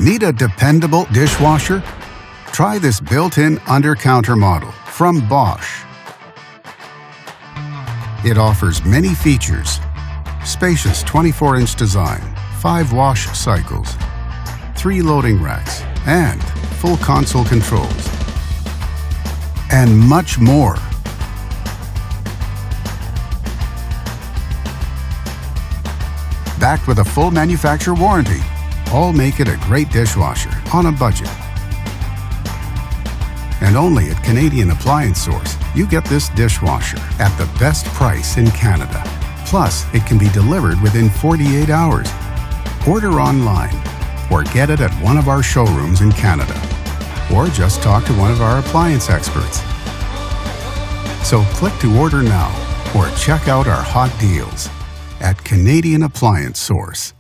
Need a dependable dishwasher? Try this built-in Undercounter model from Bosch. It offers many features: spacious 24-inch design, 5 wash cycles, 3 loading racks, and full console controls, and much more. Backed with a full manufacturer warranty, all make it a great dishwasher on a budget. And only at Canadian Appliance Source, you get this dishwasher at the best price in Canada. Plus, it can be delivered within 48 hours. Order online or get it at one of our showrooms in Canada. Or just talk to one of our appliance experts. So click to order now or check out our hot deals at Canadian Appliance Source.